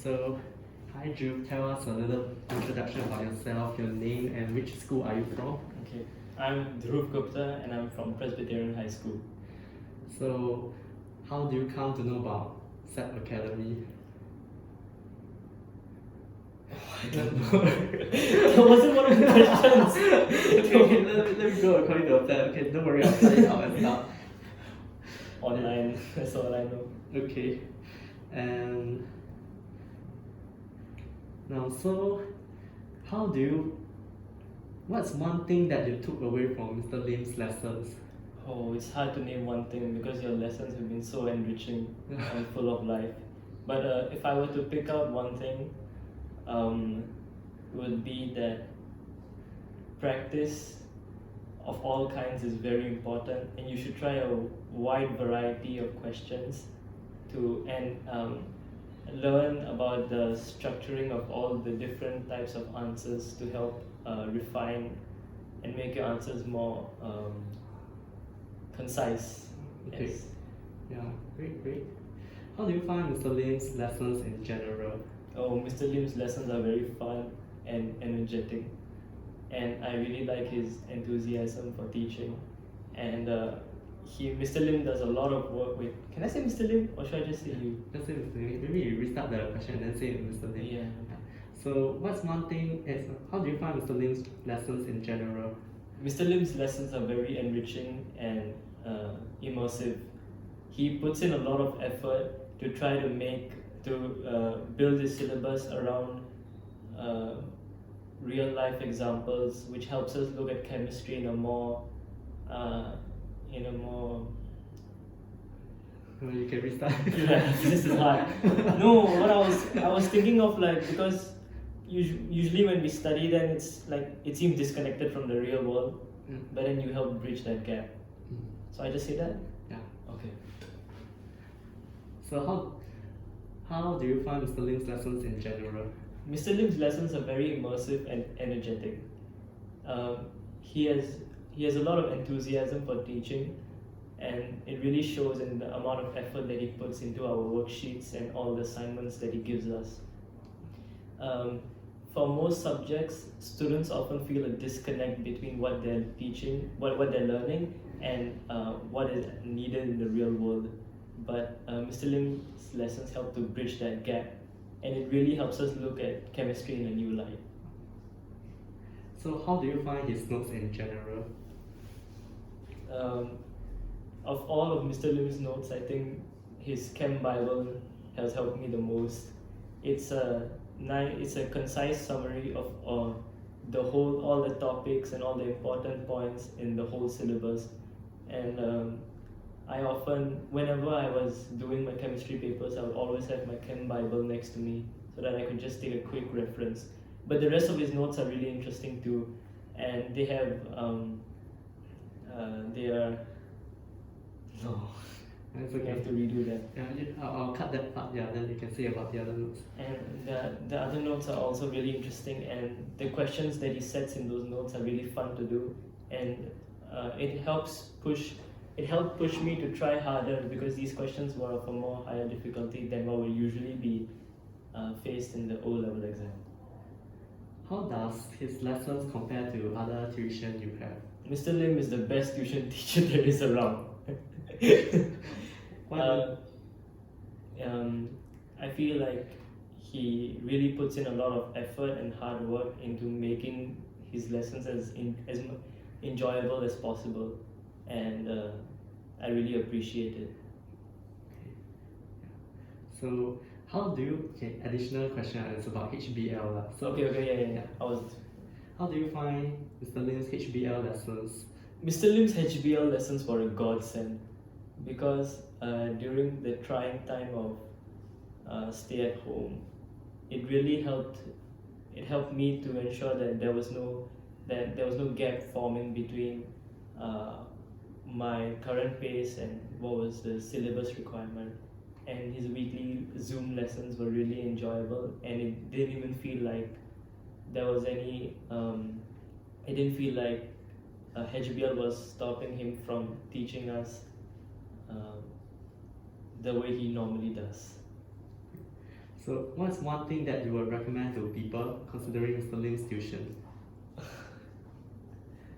So, hi Dhruv, tell us a little introduction about yourself, your name, and which school are you from? Okay, I'm Dhruv Gupta and I'm from Presbyterian High School. So, how do you come to know about SEP Academy? I don't know. That wasn't one of the questions. Okay, let me go according to that. Okay, don't worry, I'll cut it out and stuff. Online, that's all I know. Okay, and now, so how do you? What's one thing that you took away from Mr. Lim's lessons? Oh, it's hard to name one thing because your lessons have been so enriching and full of life. But if I were to pick out one thing, would be that practice of all kinds is very important, and you should try a wide variety of questions to learn about the structuring of all the different types of answers to help refine and make your answers more concise. Okay. Yes. Yeah, great. How do you find Mr. Lim's lessons in general? Oh, Mr. Lim's lessons are very fun and energetic, and I really like his enthusiasm for teaching. And Mr. Lim does a lot of work with. Can I say Mr. Lim or should I just say you? Just say Mr. Lim. Maybe you restart the question and then say Mr. Lim. Yeah. So, what's one thing? How do you find Mr. Lim's lessons in general? Mr. Lim's lessons are very enriching and immersive. He puts in a lot of effort to try to build his syllabus around real life examples, which helps us look at chemistry in a more You can restart. yeah, this is hard. No, what I was thinking of, like, because usually when we study, then it's like it seems disconnected from the real world, but then you help bridge that gap. So I just say that. Yeah. Okay. So how do you find Mr. Lim's lessons in general? Mr. Lim's lessons are very immersive and energetic. He has a lot of enthusiasm for teaching, and it really shows in the amount of effort that he puts into our worksheets and all the assignments that he gives us. For most subjects, students often feel a disconnect between what they're teaching, what they're learning, and what is needed in the real world. But Mr. Lim's lessons help to bridge that gap, and it really helps us look at chemistry in a new light. So how do you find his notes in general? Of all of Mr. Lim's notes, I think his Chem Bible has helped me the most. It's a concise summary of all the topics and all the important points in the whole syllabus. And I often, whenever I was doing my chemistry papers, I would always have my Chem Bible next to me so that I could just take a quick reference. But the rest of his notes are really interesting too, and they have they are no. It's You have okay. to redo that. Yeah, I'll cut that part. Yeah, then you can say about the other notes. And the other notes are also really interesting, and the questions that he sets in those notes are really fun to do, and it helped push me to try harder because these questions were of a more higher difficulty than what would usually be faced in the O-level exam. How does his lessons compare to other tuition you have? Mr. Lim is the best tuition teacher there is around. Why? I feel like he really puts in a lot of effort and hard work into making his lessons as enjoyable as possible, and I really appreciate it. So how do you? Okay, additional question is about HBL lah. So Okay, yeah. how do you find Mr. Lim's HBL lessons? Mr. Lim's HBL lessons were a godsend because during the trying time of stay at home, it really helped. It helped me to ensure that there was no gap forming between my current pace and what was the syllabus requirement. And his weekly Zoom lessons were really enjoyable, and it didn't even feel like there was any. It didn't feel like HBL was stopping him from teaching us the way he normally does. So, what's one thing that you would recommend to people considering Mr. Lim's tuition?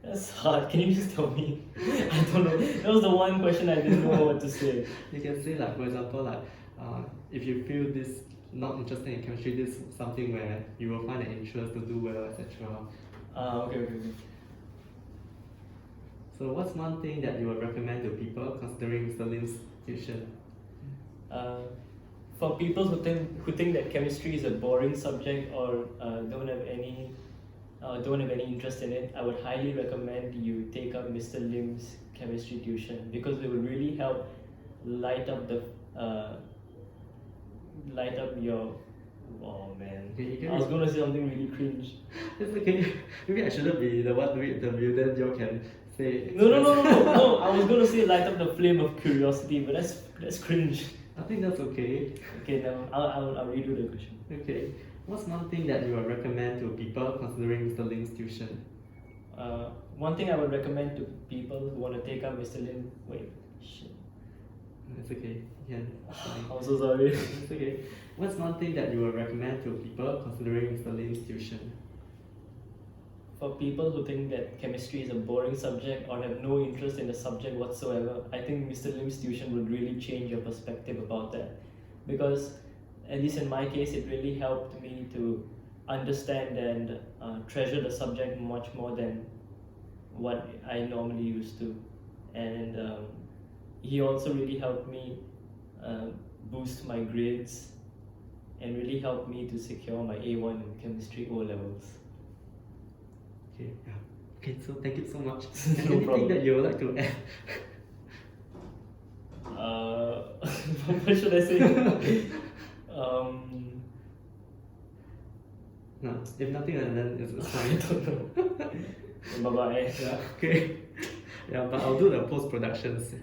That's hard. Can you just tell me? I don't know. That was the one question I didn't know what to say. You can say, like, for example, like, if you feel this not interested in chemistry, this is something where you will find an interest to do well, etc. Okay. So, what's one thing that you would recommend to people considering Mr. Lim's tuition? For people who think that chemistry is a boring subject or don't have any interest in it, I would highly recommend you take up Mr. Lim's chemistry tuition because it will really help light up your. Oh man, Okay, I was gonna say something really cringe. It's okay. Maybe I shouldn't be the one doing the interview, then you can say. No. I was gonna say light up the flame of curiosity, but that's cringe. I think that's okay. Okay, now I'll redo the question. Okay. What's one thing that you would recommend to people considering Mr. Lim's tuition? One thing I would recommend to people who want to take up Mr. Lim. Wait, shit. It's okay. Yeah. I'm so sorry. It's okay. What's one thing that you would recommend to people considering Mr. Lim's tuition? For people who think that chemistry is a boring subject or have no interest in the subject whatsoever, I think Mr. Lim's tuition would really change your perspective about that. Because, at least in my case, it really helped me to understand and treasure the subject much more than what I normally used to. And he also really helped me boost my grades and really helped me to secure my A1 in chemistry O levels. Okay, yeah. Okay, so thank you so much. No Anything problem. that you would like to add? What should I say? No, if nothing, then it's I fine. don't know. Bye bye. Yeah, okay. Yeah, but I'll do the post-productions.